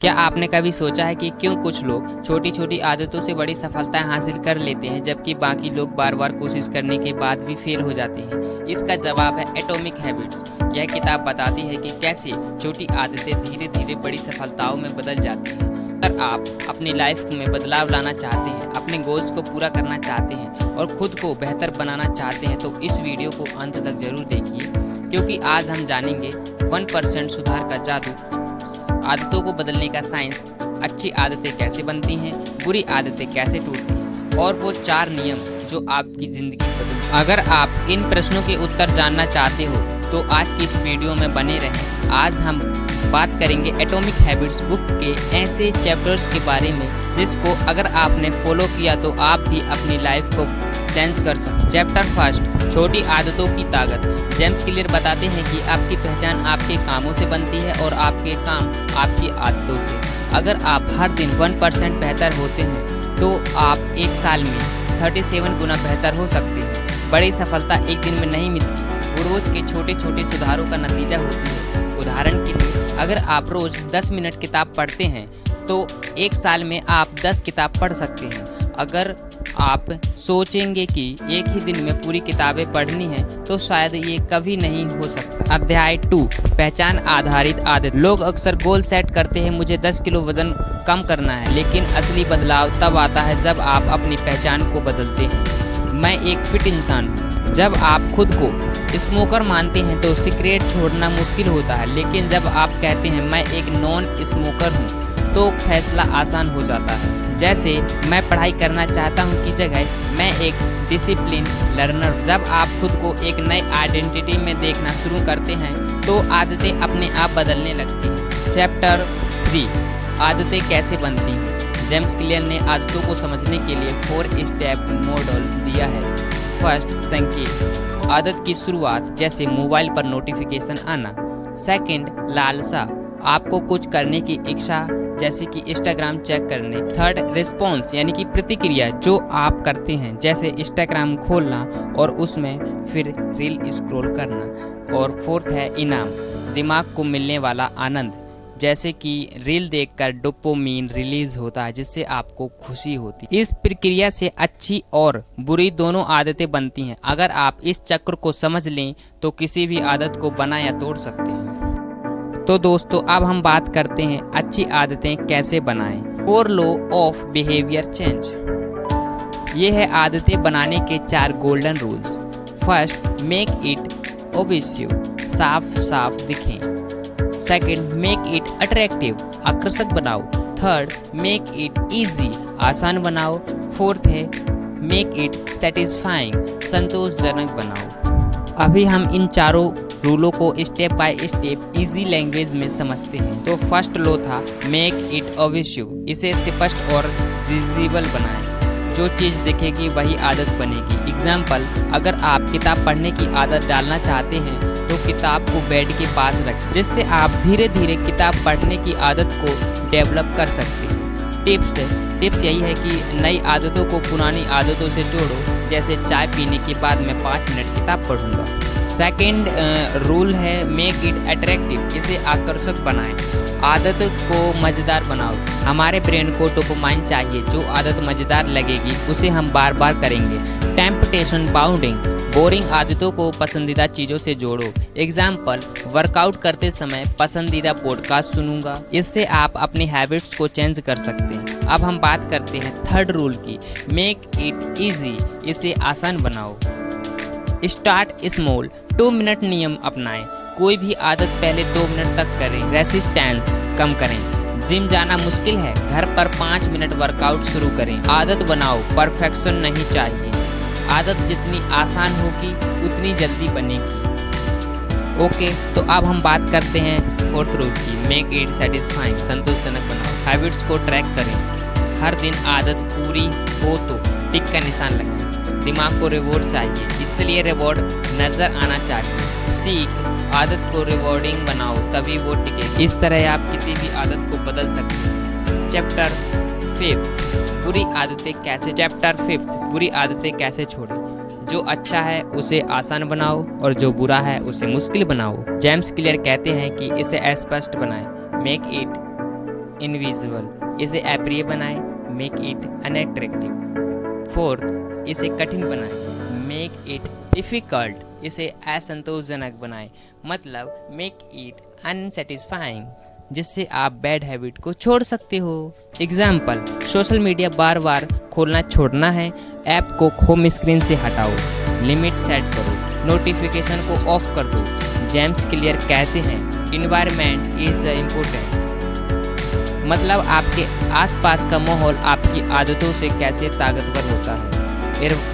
क्या आपने कभी सोचा है कि क्यों कुछ लोग छोटी छोटी आदतों से बड़ी सफलताएं हासिल कर लेते हैं जबकि बाकी लोग बार बार कोशिश करने के बाद भी फेल हो जाते हैं? इसका जवाब है एटॉमिक हैबिट्स। यह किताब बताती है कि कैसे छोटी आदतें धीरे धीरे बड़ी सफलताओं में बदल जाती हैं। अगर आप अपनी लाइफ में बदलाव लाना चाहते हैं, अपने गोल्स को पूरा करना चाहते हैं और खुद को बेहतर बनाना चाहते हैं तो इस वीडियो को अंत तक जरूर देखिए, क्योंकि आज हम जानेंगे 1% सुधार का जादू, आदतों को बदलने का साइंस, अच्छी आदतें कैसे बनती हैं, बुरी आदतें कैसे टूटती हैं और वो 4 नियम जो आपकी ज़िंदगी बदल सकते हैं। अगर आप इन प्रश्नों के उत्तर जानना चाहते हो तो आज की इस वीडियो में बने रहें। आज हम बात करेंगे एटॉमिक हैबिट्स बुक के ऐसे चैप्टर्स के बारे में जिसको अगर आपने फॉलो किया तो आप भी अपनी लाइफ को चेंज कर सकते। चैप्टर फर्स्ट, छोटी आदतों की ताकत। जेम्स क्लियर बताते हैं कि आपकी पहचान आपके कामों से बनती है और आपके काम आपकी आदतों से। अगर आप हर दिन 1% बेहतर होते हैं तो आप एक साल में 37 गुना बेहतर हो सकते हैं। बड़ी सफलता एक दिन में नहीं मिलती, वो रोज के छोटे छोटे सुधारों का नतीजा होती है। उदाहरण के लिए, अगर आप रोज 10 मिनट किताब पढ़ते हैं तो एक साल में आप 10 किताब पढ़ सकते हैं। अगर आप सोचेंगे कि एक ही दिन में पूरी किताबें पढ़नी है तो शायद ये कभी नहीं हो सकता। अध्याय 2, पहचान आधारित आदत। लोग अक्सर गोल सेट करते हैं, मुझे 10 किलो वजन कम करना है, लेकिन असली बदलाव तब आता है जब आप अपनी पहचान को बदलते हैं। मैं एक फिट इंसान हूँ। जब आप खुद को स्मोकर मानते हैं तो सिगरेट छोड़ना मुश्किल होता है, लेकिन जब आप कहते हैं मैं एक नॉन स्मोकर हूँ तो फैसला आसान हो जाता है। जैसे मैं पढ़ाई करना चाहता हूँ की जगह मैं एक डिसिप्लिन लर्नर। जब आप खुद को एक नई आइडेंटिटी में देखना शुरू करते हैं तो आदतें अपने आप बदलने लगती हैं। चैप्टर 3, आदतें कैसे बनती हैं। जेम्स क्लियर ने आदतों को समझने के लिए 4 स्टेप मॉडल दिया है। फर्स्ट, संकेत, आदत की शुरुआत, जैसे मोबाइल पर नोटिफिकेशन आना। सेकंड, लालसा, आपको कुछ करने की इच्छा, जैसे कि इंस्टाग्राम चेक करने। थर्ड, रिस्पॉन्स, यानी कि प्रतिक्रिया, जो आप करते हैं, जैसे इंस्टाग्राम खोलना और उसमें फिर रील स्क्रॉल करना। और फोर्थ है इनाम, दिमाग को मिलने वाला आनंद, जैसे कि रील देखकर डोपामिन रिलीज होता है जिससे आपको खुशी होती है। इस प्रक्रिया से अच्छी और बुरी दोनों आदतें बनती हैं। अगर आप इस चक्र को समझ लें तो किसी भी आदत को बना या तोड़ सकते हैं। तो दोस्तों, अब हम बात करते हैं अच्छी आदतें कैसे बनाएं। 4 लॉ ऑफ बिहेवियर चेंज। ये है आदतें बनाने के 4 golden rules. First, make it obvious, साफ साफ दिखें। सेकंड, मेक इट अट्रैक्टिव, आकर्षक बनाओ। थर्ड, मेक इट इजी, आसान बनाओ। फोर्थ है, मेक इट सेटिस्फाइंग, संतोषजनक बनाओ। अभी हम इन चारों रूलों को step by step easy language में समझते हैं। तो फर्स्ट लॉ था मेक इट ऑब्वियस, इसे स्पष्ट और विजिबल बनाएं। जो चीज़ दिखेगी वही आदत बनेगी। एग्जाम्पल, अगर आप किताब पढ़ने की आदत डालना चाहते हैं तो किताब को बेड के पास रखें, जिससे आप धीरे धीरे किताब पढ़ने की आदत को डेवलप कर सकते हैं। टिप्स यही है कि नई आदतों को पुरानी आदतों से जोड़ो, जैसे चाय पीने के बाद मैं 5 मिनट किताब पढ़ूंगा। सेकंड रूल है मेक इट अट्रैक्टिव, इसे आकर्षक बनाएं। आदत को मज़ेदार बनाओ। हमारे ब्रेन को डोपामाइन चाहिए, जो आदत मज़ेदार लगेगी उसे हम बार बार करेंगे। टेम्पटेशन बाउंडिंग, बोरिंग आदतों को पसंदीदा चीज़ों से जोड़ो। एग्जाम्पल, वर्कआउट करते समय पसंदीदा पॉडकास्ट सुनूंगा। इससे आप अपनी हैबिट्स को चेंज कर सकते हैं। अब हम बात करते हैं थर्ड रूल की, मेक इट इजी, इसे आसान बनाओ। स्टार्ट स्मॉल, 2 मिनट नियम अपनाएं। कोई भी आदत पहले 2 मिनट तक करें, रेसिस्टेंस कम करें। जिम जाना मुश्किल है, घर पर 5 मिनट वर्कआउट शुरू करें। आदत बनाओ, परफेक्शन नहीं चाहिए। आदत जितनी आसान होगी उतनी जल्दी बनेगी। ओके, तो अब हम बात करते हैं फोर्थ रूल की, मेक इट सेटिस्फाइंग, संतोषजनक बनाओ। हैबिट्स को ट्रैक करें। हर दिन आदत पूरी हो तो टिक का निशान लगाएं। दिमाग को रिवॉर्ड चाहिए, इसलिए रिवॉर्ड नज़र आना चाहिए। सीख, आदत को रिवॉर्डिंग बनाओ, तभी वो टिके। इस तरह आप किसी भी आदत को बदल सकते हैं। चैप्टर 5, बुरी आदतें कैसे। चैप्टर 5, बुरी आदतें कैसे छोड़ें। जो अच्छा है उसे आसान बनाओ और जो बुरा है उसे मुश्किल बनाओ। जेम्स क्लियर कहते हैं कि इसे स्पष्ट बनाएं, मेक इट इनविजिबल, इसे अप्रिय बनाएं, मेक इट अनअट्रैक्टिव। फोर्थ, इसे कठिन बनाएं, मेक इट डिफ़िकल्ट, इसे असंतोषजनक बनाएं, मतलब मेक इट अनसेटिस्फाइंग, जिससे आप बैड हैबिट को छोड़ सकते हो। एग्जाम्पल, सोशल मीडिया बार बार खोलना छोड़ना है, ऐप को होम स्क्रीन से हटाओ, लिमिट सेट करो, नोटिफिकेशन को ऑफ कर दो। जेम्स क्लियर कहते हैं इन्वायरमेंट इज इम्पोर्टेंट, मतलब आपके आसपास का माहौल आपकी आदतों से कैसे ताकतवर होता है।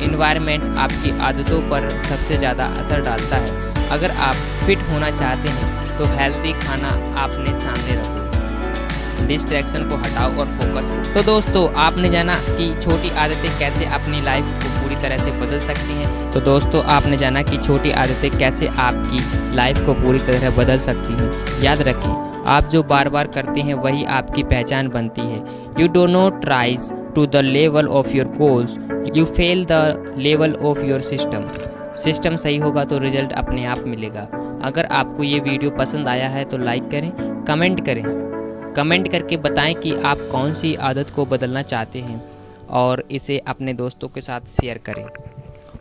इन्वायरमेंट आपकी आदतों पर सबसे ज़्यादा असर डालता है। अगर आप फिट होना चाहते हैं तो हेल्दी खाना आपने सामने रखो, डिस्ट्रैक्शन को हटाओ और फोकस करो। तो दोस्तों, आपने जाना कि छोटी आदतें कैसे अपनी लाइफ को पूरी तरह से बदल सकती हैं। तो दोस्तों, आपने जाना कि छोटी आदतें कैसे आपकी लाइफ को पूरी तरह बदल सकती हैं। याद रखें, आप जो बार बार करते हैं वही आपकी पहचान बनती है। You do not rise to the level of your goals, you fail the level of your system. System सही होगा तो रिजल्ट अपने आप मिलेगा। अगर आपको ये वीडियो पसंद आया है तो लाइक करें, कमेंट करें, कमेंट करके बताएं कि आप कौन सी आदत को बदलना चाहते हैं और इसे अपने दोस्तों के साथ शेयर करें।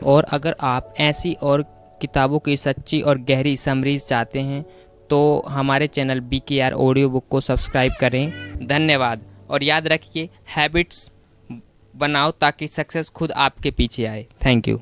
और अगर आप ऐसी और किताबों की सच्ची और गहरी समरीज चाहते हैं तो हमारे चैनल BKR ऑडियो बुक को सब्सक्राइब करें। धन्यवाद। और याद रखिए, हैबिट्स बनाओ ताकि सक्सेस खुद आपके पीछे आए। Thank you.